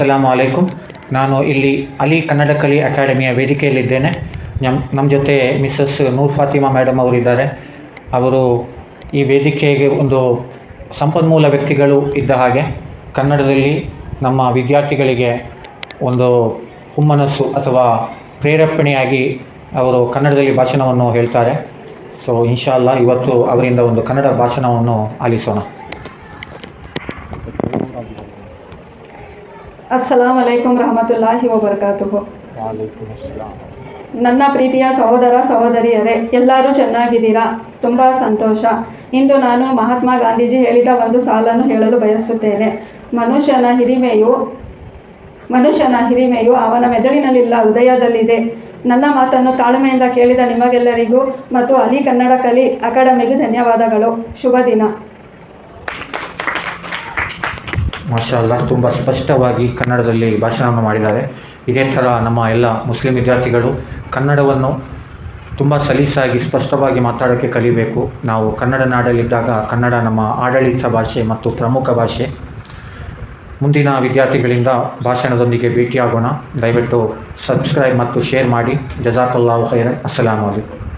ಅಸ್ಸಲಾಮು ಅಲೈಕುಮ್. ನಾನು ಇಲ್ಲಿ ಅಲಿ ಕನ್ನಡ ಕಲಿ ಅಕಾಡೆಮಿಯ ವೇದಿಕೆಯಲ್ಲಿದ್ದೇನೆ. ನಮ್ಮ ಜೊತೆ ಮಿಸ್ಸಸ್ ನೂರ್ ಫಾತಿಮಾ ಮೇಡಮ್ ಅವರಿದ್ದಾರೆ. ಅವರು ಈ ವೇದಿಕೆಗೆ ಒಂದು ಸಂಪನ್ಮೂಲ ವ್ಯಕ್ತಿಗಳು ಇದ್ದ ಹಾಗೆ ಕನ್ನಡದಲ್ಲಿ ನಮ್ಮ ವಿದ್ಯಾರ್ಥಿಗಳಿಗೆ ಒಂದು ಹುಮ್ಮನಸ್ಸು ಅಥವಾ ಪ್ರೇರೇಪಣೆಯಾಗಿ ಅವರು ಕನ್ನಡದಲ್ಲಿ ಭಾಷಣವನ್ನು ಹೇಳ್ತಾರೆ. ಸೊ ಇನ್ಶಾ ಅಲ್ಲಾ ಇವತ್ತು ಅವರಿಂದ ಒಂದು ಕನ್ನಡ ಭಾಷಣವನ್ನು ಆಲಿಸೋಣ. ಅಸ್ಸಲಾಮ್ ಅಲೈಕುಮ್ ರಹಮತುಲ್ಲಾಹಿ ವಬರಕಾತುಹು. ನನ್ನ ಪ್ರೀತಿಯ ಸಹೋದರ ಸಹೋದರಿಯರೇ, ಎಲ್ಲರೂ ಚೆನ್ನಾಗಿದ್ದೀರಾ? ತುಂಬ ಸಂತೋಷ. ಇಂದು ನಾನು ಮಹಾತ್ಮ ಗಾಂಧೀಜಿ ಹೇಳಿದ ಒಂದು ಸಾಲನ್ನು ಹೇಳಲು ಬಯಸುತ್ತೇನೆ. ಮನುಷ್ಯನ ಹಿರಿಮೆಯು ಅವನ ಮೆದುಳಿನಲ್ಲಿಲ್ಲ, ಹೃದಯದಲ್ಲಿದೆ. ನನ್ನ ಮಾತನ್ನು ತಾಳ್ಮೆಯಿಂದ ಕೇಳಿದ ನಿಮಗೆಲ್ಲರಿಗೂ ಮತ್ತು ಅಲಿ ಕನ್ನಡ ಕಲಿ ಅಕಾಡೆಮಿಗೂ ಧನ್ಯವಾದಗಳು. ಶುಭ ದಿನ. ಮಾಷಾ ಅಲ್ಲಾ, ತುಂಬ ಸ್ಪಷ್ಟವಾಗಿ ಕನ್ನಡದಲ್ಲಿ ಭಾಷಣವನ್ನು ಮಾಡಿದ್ದಾರೆ. ಇದೇ ಥರ ನಮ್ಮ ಎಲ್ಲ ಮುಸ್ಲಿಂ ವಿದ್ಯಾರ್ಥಿಗಳು ಕನ್ನಡವನ್ನು ತುಂಬ ಸಲೀಸಾಗಿ ಸ್ಪಷ್ಟವಾಗಿ ಮಾತಾಡೋಕ್ಕೆ ಕಲಿಬೇಕು. ನಾವು ಕನ್ನಡ ನಾಡಲ್ಲಿದ್ದಾಗ ಕನ್ನಡ ನಮ್ಮ ಆಡಳಿತ ಭಾಷೆ ಮತ್ತು ಪ್ರಮುಖ ಭಾಷೆ. ಮುಂದಿನ ವಿದ್ಯಾರ್ಥಿಗಳಿಂದ ಭಾಷಣದೊಂದಿಗೆ ಭೇಟಿಯಾಗೋಣ. ದಯವಿಟ್ಟು ಸಬ್ಸ್ಕ್ರೈಬ್ ಮತ್ತು ಶೇರ್ ಮಾಡಿ. ಜಜಾಕಲ್ಲಾಹು ಖೈರನ್. ಅಸ್ಸಲಾಮು ಅಲೈಕುಮ್.